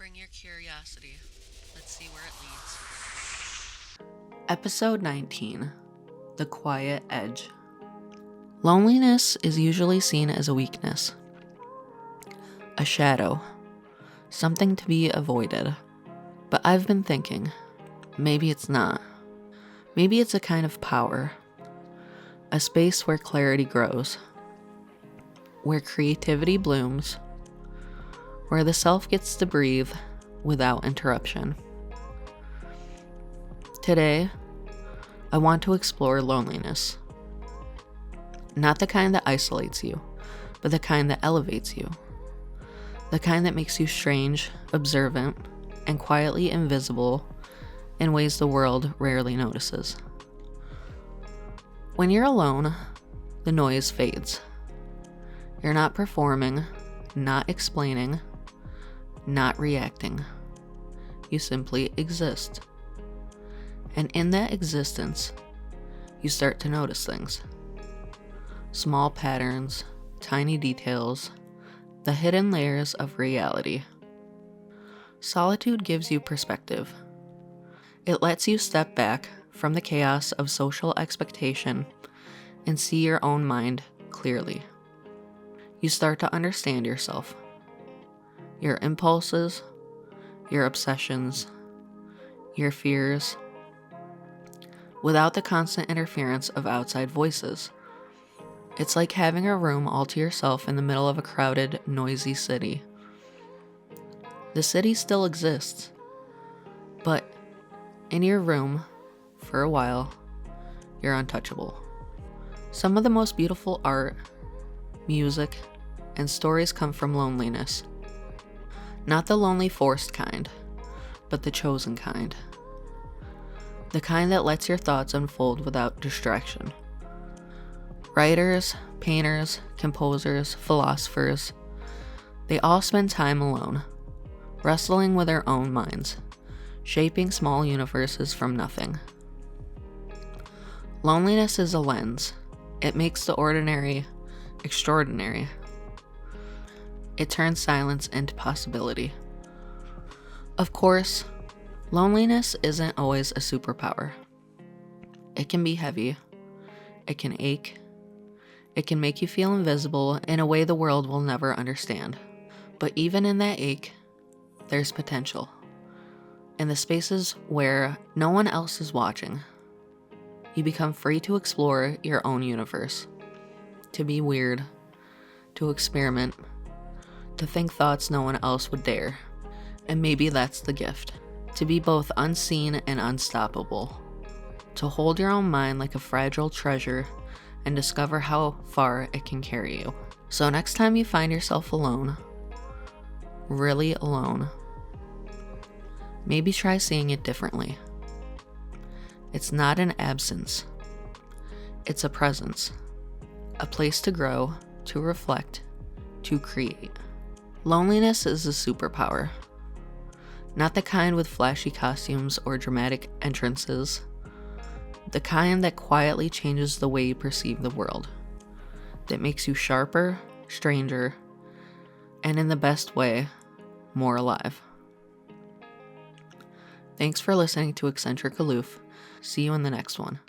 Bring your curiosity. Let's see where it leads. Episode 19, The Quiet Edge. Loneliness is usually seen as a weakness, a shadow, something to be avoided. But I've been thinking, maybe it's not. Maybe it's a kind of power, a space where clarity grows, where creativity blooms, where the self gets to breathe without interruption. Today, I want to explore loneliness. Not the kind that isolates you, but the kind that elevates you. The kind that makes you strange, observant, and quietly invisible in ways the world rarely notices. When you're alone, the noise fades. You're not performing, not explaining, not reacting. You simply exist. And in that existence, you start to notice things. Small patterns, tiny details, the hidden layers of reality. Solitude gives you perspective. It lets you step back from the chaos of social expectation and see your own mind clearly. You start to understand yourself, your impulses, your obsessions, your fears, without the constant interference of outside voices. It's like having a room all to yourself in the middle of a crowded, noisy city. The city still exists, but in your room, for a while, you're untouchable. Some of the most beautiful art, music, and stories come from loneliness. Not the lonely forced kind, but the chosen kind. The kind that lets your thoughts unfold without distraction. Writers, painters, composers, philosophers, they all spend time alone, wrestling with their own minds, shaping small universes from nothing. Loneliness is a lens. It makes the ordinary extraordinary. It turns silence into possibility. Of course, loneliness isn't always a superpower. It can be heavy. It can ache. It can make you feel invisible in a way the world will never understand. But even in that ache, there's potential. In the spaces where no one else is watching, you become free to explore your own universe, to be weird, to experiment, to think thoughts no one else would dare. And maybe that's the gift, to be both unseen and unstoppable, to hold your own mind like a fragile treasure and discover how far it can carry you. So next time you find yourself alone, really alone, maybe try seeing it differently. It's not an absence. It's a presence. A place to grow, to reflect, to create. Loneliness is a superpower. Not the kind with flashy costumes or dramatic entrances. The kind that quietly changes the way you perceive the world. That makes you sharper, stranger, and in the best way, more alive. Thanks for listening to Eccentric Aloof. See you in the next one.